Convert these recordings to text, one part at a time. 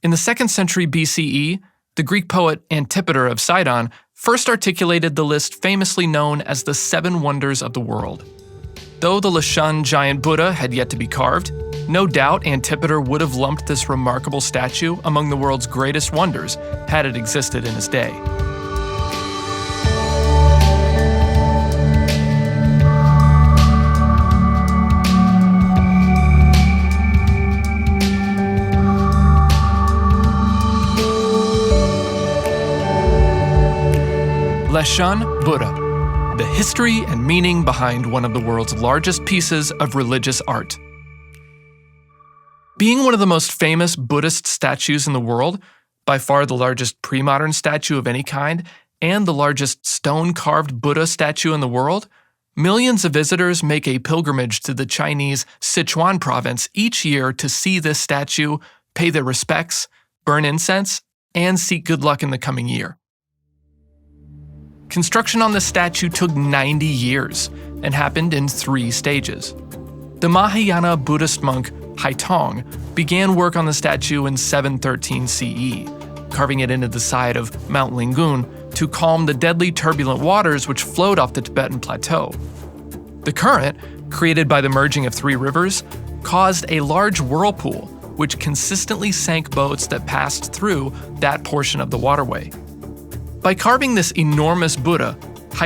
In the 2nd century BCE, the Greek poet Antipater of Sidon first articulated the list famously known as the 7 Wonders of the World. Though the Leshan Giant Buddha had yet to be carved, no doubt Antipater would have lumped this remarkable statue among the world's greatest wonders had it existed in his day. Leshan Buddha, the history and meaning behind one of the world's largest pieces of religious art. Being one of the most famous Buddhist statues in the world, by far the largest pre-modern statue of any kind, and the largest stone-carved Buddha statue in the world, millions of visitors make a pilgrimage to the Chinese Sichuan province each year to see this statue, pay their respects, burn incense, and seek good luck in the coming year. Construction on the statue took 90 years and happened in 3 stages. The Mahayana Buddhist monk Tong began work on the statue in 713 CE, carving it into the side of Mount Lingun to calm the deadly turbulent waters which flowed off the Tibetan plateau. The current, created by the merging of 3 rivers, caused a large whirlpool which consistently sank boats that passed through that portion of the waterway. By carving this enormous Buddha,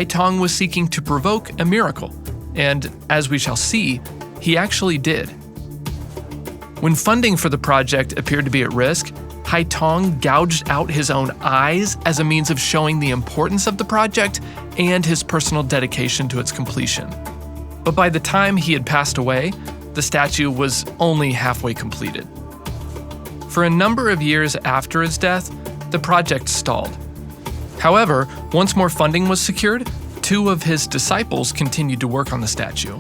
Tong was seeking to provoke a miracle, and as we shall see, he actually did. When funding for the project appeared to be at risk, Tong gouged out his own eyes as a means of showing the importance of the project and his personal dedication to its completion. But by the time he had passed away, the statue was only halfway completed. For a number of years after his death, the project stalled. However, once more funding was secured, 2 of his disciples continued to work on the statue.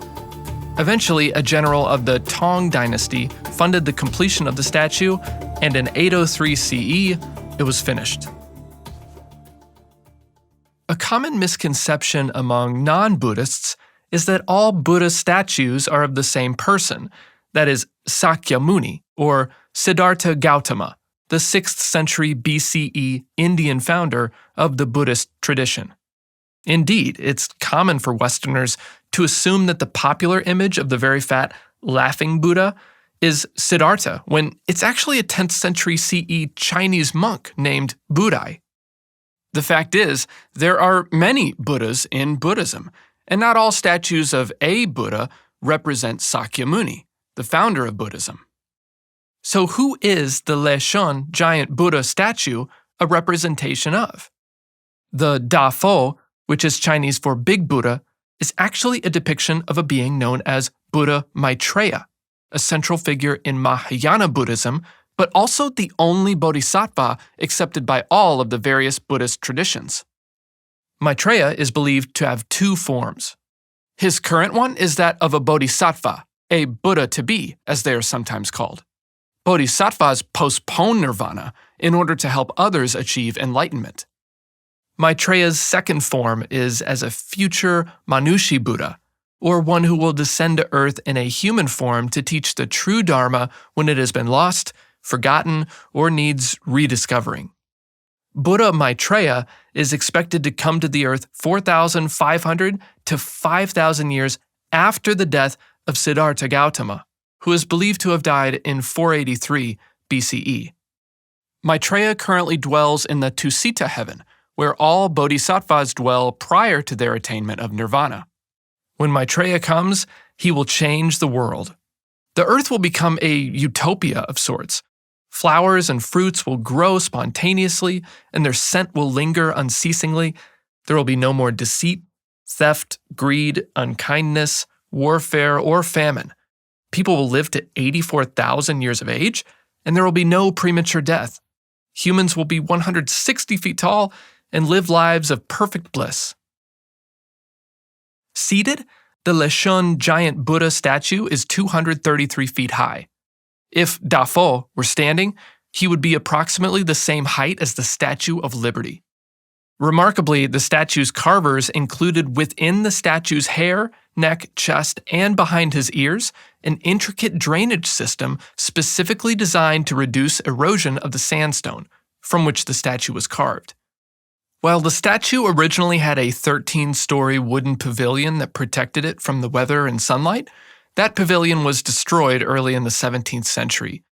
Eventually, a general of the Tong dynasty funded the completion of the statue, and in 803 CE, it was finished. A common misconception among non-Buddhists is that all Buddha statues are of the same person, that is, Sakyamuni, or Siddhartha Gautama, the 6th century BCE Indian founder of the Buddhist tradition. Indeed, it's common for Westerners to assume that the popular image of the very fat, laughing Buddha is Siddhartha, when it's actually a 10th century CE Chinese monk named Budai. The fact is, there are many Buddhas in Buddhism, and not all statues of a Buddha represent Sakyamuni, the founder of Buddhism. So who is the Leshan Giant Buddha statue a representation of? The Da Fo, which is Chinese for Big Buddha, is actually a depiction of a being known as Buddha Maitraya, a central figure in Mahayana Buddhism, but also the only bodhisattva accepted by all of the various Buddhist traditions. Maitreya is believed to have 2 forms. His current one is that of a bodhisattva, a Buddha-to-be, as they are sometimes called. Bodhisattvas postpone nirvana in order to help others achieve enlightenment. Maitreya's second form is as a future Manushi Buddha, or one who will descend to earth in a human form to teach the true Dharma when it has been lost, forgotten, or needs rediscovering. Buddha Maitreya is expected to come to the earth 4,500 to 5,000 years after the death of Siddhartha Gautama, who is believed to have died in 483 BCE. Maitreya currently dwells in the Tusita heaven, where all bodhisattvas dwell prior to their attainment of nirvana. When Maitreya comes, he will change the world. The earth will become a utopia of sorts. Flowers and fruits will grow spontaneously, and their scent will linger unceasingly. There will be no more deceit, theft, greed, unkindness, warfare, or famine. People will live to 84,000 years of age, and there will be no premature death. Humans will be 160 feet tall and live lives of perfect bliss. Seated, the Leshan Giant Buddha statue is 233 feet high. If Da Fo were standing, he would be approximately the same height as the Statue of Liberty. Remarkably, the statue's carvers included within the statue's hair neck, chest, and behind his ears an intricate drainage system specifically designed to reduce erosion of the sandstone from which the statue was carved. While the statue originally had a 13-story wooden pavilion that protected it from the weather and sunlight, that pavilion was destroyed early in the 17th century.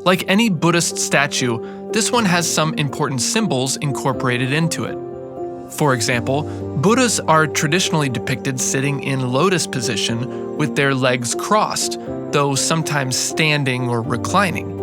Like any Buddhist statue, this one has some important symbols incorporated into it. For example, Buddhas are traditionally depicted sitting in lotus position with their legs crossed, though sometimes standing or reclining.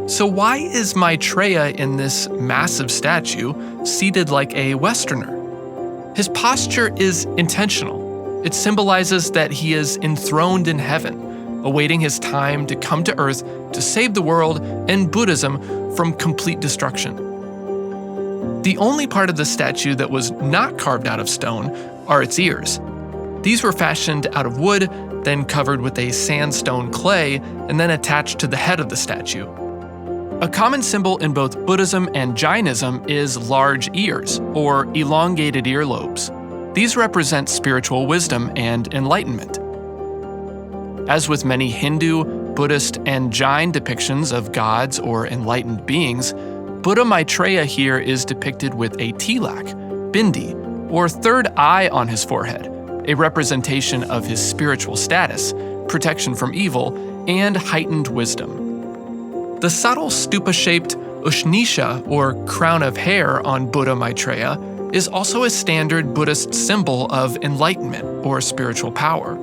So why is Maitreya in this massive statue seated like a Westerner? His posture is intentional. It symbolizes that he is enthroned in heaven, awaiting his time to come to earth to save the world and Buddhism from complete destruction. The only part of the statue that was not carved out of stone are its ears. These were fashioned out of wood, then covered with a sandstone clay, and then attached to the head of the statue. A common symbol in both Buddhism and Jainism is large ears, or elongated earlobes. These represent spiritual wisdom and enlightenment. As with many Hindu, Buddhist, and Jain depictions of gods or enlightened beings, Buddha Maitreya here is depicted with a tilak, bindi, or third eye on his forehead, a representation of his spiritual status, protection from evil, and heightened wisdom. The subtle stupa-shaped ushnisha, or crown of hair on Buddha Maitreya, is also a standard Buddhist symbol of enlightenment or spiritual power.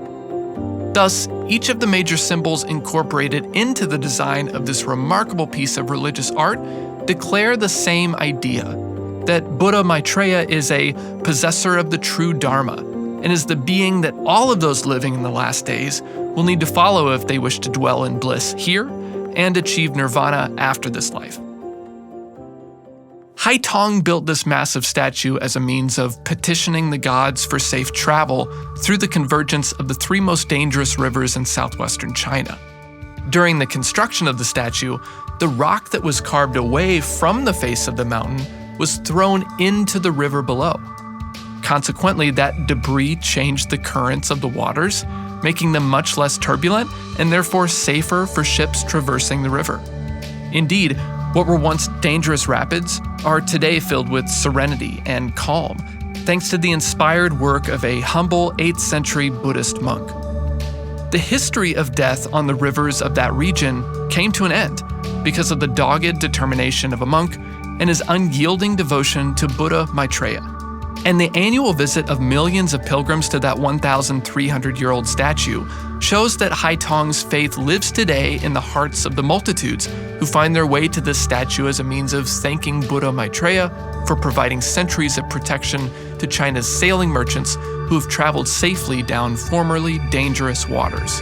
Thus, each of the major symbols incorporated into the design of this remarkable piece of religious art declare the same idea, that Buddha Maitreya is a possessor of the true Dharma, and is the being that all of those living in the last days will need to follow if they wish to dwell in bliss here and achieve nirvana after this life. Tong built this massive statue as a means of petitioning the gods for safe travel through the convergence of the three most dangerous rivers in southwestern China. During the construction of the statue, the rock that was carved away from the face of the mountain was thrown into the river below. Consequently, that debris changed the currents of the waters, making them much less turbulent and therefore safer for ships traversing the river. Indeed, what were once dangerous rapids are today filled with serenity and calm, thanks to the inspired work of a humble 8th century Buddhist monk. The history of death on the rivers of that region came to an end because of the dogged determination of a monk and his unyielding devotion to Buddha Maitreya. And the annual visit of millions of pilgrims to that 1,300-year-old statue shows that Tong's faith lives today in the hearts of the multitudes who find their way to this statue as a means of thanking Buddha Maitreya for providing centuries of protection to China's sailing merchants who have traveled safely down formerly dangerous waters.